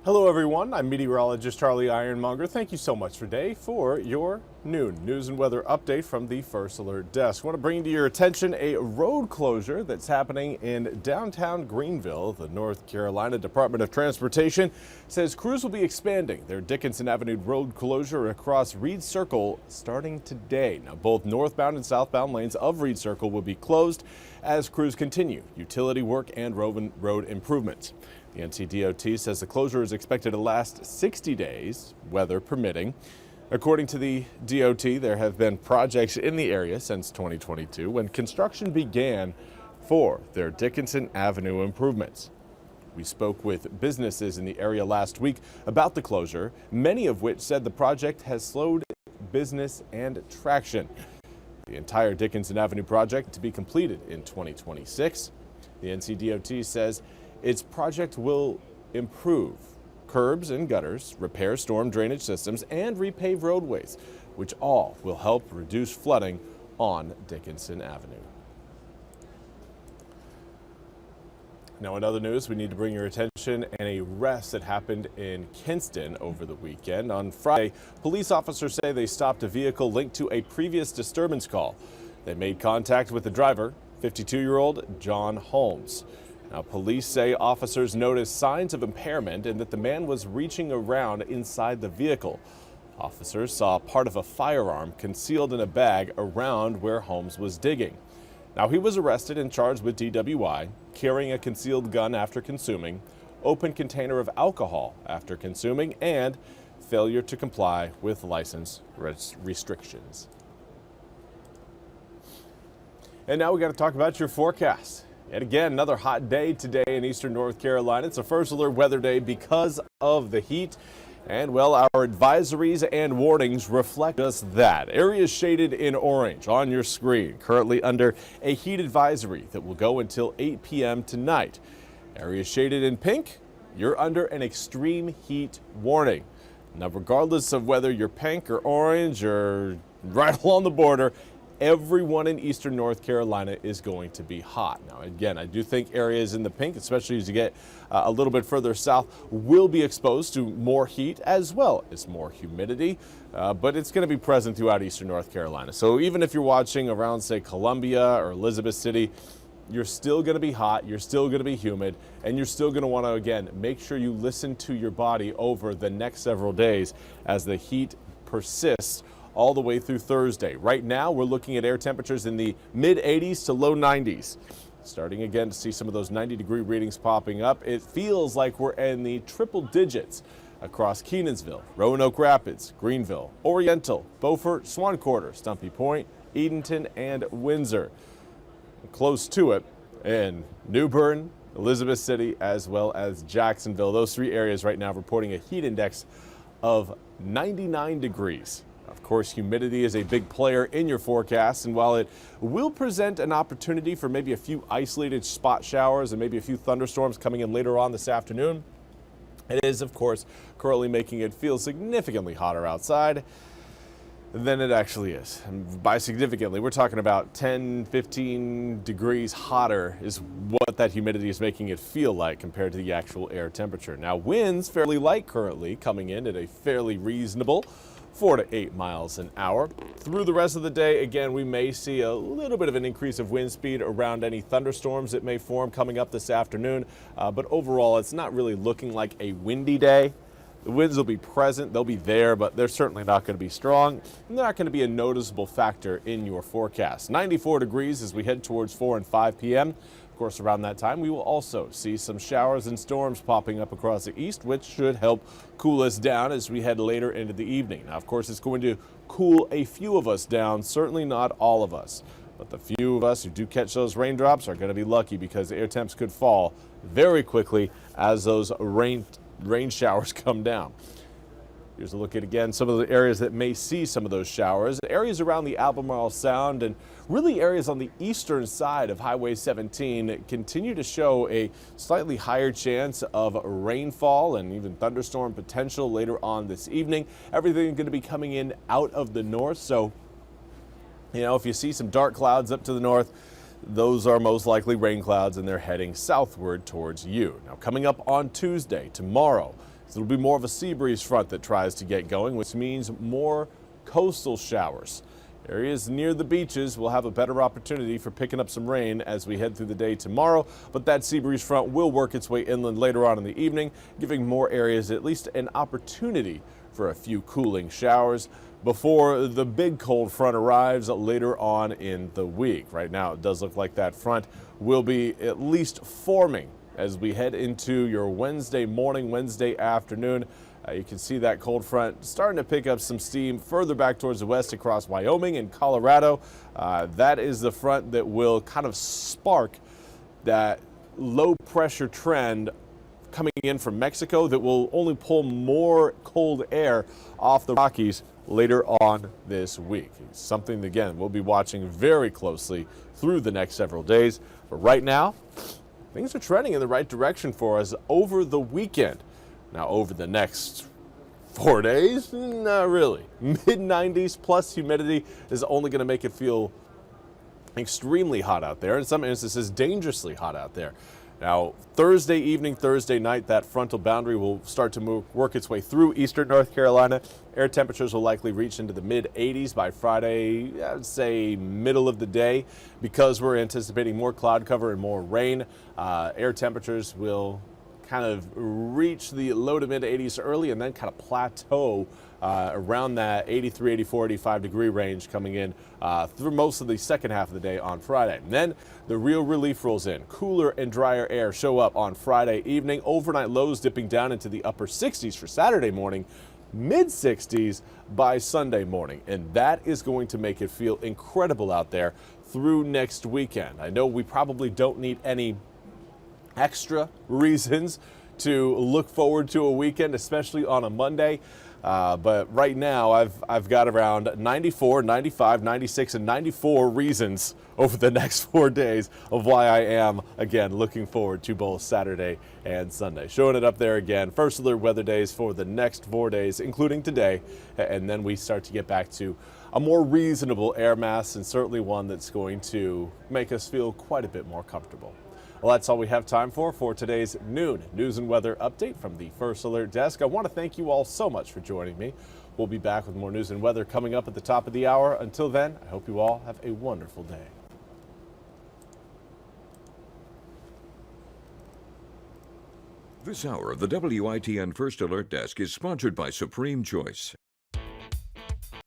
Hello everyone, I'm meteorologist Charlie Ironmonger. Thank you so much today for your noon news and weather update from the First Alert Desk. I want to bring to your attention a road closure that's happening in downtown Greenville. The North Carolina Department of Transportation says crews will be expanding their Dickinson Avenue road closure across Reed Circle starting today. Now, both northbound and southbound lanes of Reed Circle will be closed as crews continue utility work and road improvements. The NCDOT says the closure is expected to last 60 days, weather permitting. According to the DOT, there have been projects in the area since 2022 when construction began for their Dickinson Avenue improvements. We spoke with businesses in the area last week about the closure, many of which said the project has slowed business and traction. The entire Dickinson Avenue project to be completed in 2026. The NCDOT says its project will improve curbs and gutters, repair storm drainage systems, and repave roadways, which all will help reduce flooding on Dickinson Avenue. Now, in other news, we need to bring your attention an arrest that happened in Kinston over the weekend. On Friday, police officers say they stopped a vehicle linked to a previous disturbance call. They made contact with the driver, 52-year-old John Holmes. Now, police say officers noticed signs of impairment and that the man was reaching around inside the vehicle. Officers saw part of a firearm concealed in a bag around where Holmes was digging. Now, he was arrested and charged with DWI, carrying a concealed gun after consuming, open container of alcohol after consuming, and failure to comply with license restrictions. And now we got to talk about your forecast. Yet again, another hot day today in eastern North Carolina. It's a first alert weather day because of the heat. And well, our advisories and warnings reflect just that. Areas shaded in orange on your screen, currently under a heat advisory that will go until 8 p.m. tonight. Areas shaded in pink, you're under an extreme heat warning. Now, regardless of whether you're pink or orange or right along the border, everyone in eastern North Carolina is going to be hot. Now, again, I do think areas in the pink, especially as you get a little bit further south, will be exposed to more heat as well as more humidity, but it's going to be present throughout eastern North Carolina. So even if you're watching around, say, Columbia or Elizabeth City, you're still going to be hot, you're still going to be humid, and you're still going to want to, again, make sure you listen to your body over the next several days as the heat persists all the way through Thursday. Right now, we're looking at air temperatures in the mid 80s to low 90s. Starting again to see some of those 90-degree readings popping up. It feels like we're in the triple digits across Kenansville, Roanoke Rapids, Greenville, Oriental, Beaufort, Swan Quarter, Stumpy Point, Edenton, and Windsor. Close to it in New Bern, Elizabeth City, as well as Jacksonville. Those three areas right now reporting a heat index of 99 degrees. Of course, humidity is a big player in your forecast, and while it will present an opportunity for maybe a few isolated spot showers and maybe a few thunderstorms coming in later on this afternoon, it is, of course, currently making it feel significantly hotter outside than it actually is. And by significantly, we're talking about 10, 15 degrees hotter is what that humidity is making it feel like compared to the actual air temperature. Now, winds fairly light currently, coming in at a fairly reasonable 4 to 8 miles an hour. Through the rest of the day, again, we may see a little bit of an increase of wind speed around any thunderstorms that may form coming up this afternoon. But overall, it's not really looking like a windy day. The winds will be present, they'll be there, but they're certainly not going to be strong, and they're not going to be a noticeable factor in your forecast. 94 degrees as we head towards 4 and 5 p.m. Of course, around that time, we will also see some showers and storms popping up across the east, which should help cool us down as we head later into the evening. Now, of course, it's going to cool a few of us down, certainly not all of us. But the few of us who do catch those raindrops are going to be lucky because the air temps could fall very quickly as those rain showers come down. Here's a look at, again, some of the areas that may see some of those showers. Areas around the Albemarle Sound and really areas on the eastern side of Highway 17 continue to show a slightly higher chance of rainfall and even thunderstorm potential later on this evening. Everything going to be coming in out of the north. So, you know, if you see some dark clouds up to the north, those are most likely rain clouds and they're heading southward towards you. Now, coming up on Tuesday, tomorrow, So it'll be more of a sea breeze front that tries to get going, which means more coastal showers. Areas near the beaches will have a better opportunity for picking up some rain as we head through the day tomorrow, but that sea breeze front will work its way inland later on in the evening, giving more areas at least an opportunity for a few cooling showers before the big cold front arrives later on in the week. Right now, it does look like that front will be at least forming as we head into your Wednesday morning, Wednesday afternoon. You can see that cold front starting to pick up some steam further back towards the west across Wyoming and Colorado. That is the front that will kind of spark that low pressure trend coming in from Mexico that will only pull more cold air off the Rockies later on this week. It's something, again, we'll be watching very closely through the next several days. But right now, things are trending in the right direction for us over the weekend. Now, over the next 4 days, not really. Mid-90s plus humidity is only going to make it feel extremely hot out there. In some instances, dangerously hot out there. Now, Thursday evening, Thursday night, that frontal boundary will start to work its way through eastern North Carolina. Air temperatures will likely reach into the mid-80s by Friday, I would say middle of the day. Because we're anticipating more cloud cover and more rain, air temperatures will kind of reach the low to mid 80s early and then kind of plateau around that 83, 84, 85 degree range coming in through most of the second half of the day on Friday. And then the real relief rolls in. Cooler and drier air show up on Friday evening. Overnight lows dipping down into the upper 60s for Saturday morning, mid 60s by Sunday morning. And that is going to make it feel incredible out there through next weekend. I know we probably don't need any extra reasons to look forward to a weekend, especially on a Monday. But right now I've got around 94, 95, 96, and 94 reasons over the next 4 days of why I am, again, looking forward to both Saturday and Sunday. Showing it up there again. First alert weather days for the next 4 days, including today. And then we start to get back to a more reasonable air mass, and certainly one that's going to make us feel quite a bit more comfortable. Well, that's all we have time for today's noon news and weather update from the First Alert Desk. I want to thank you all so much for joining me. We'll be back with more news and weather coming up at the top of the hour. Until then, I hope you all have a wonderful day. This hour of the WITN First Alert Desk is sponsored by Supreme Choice.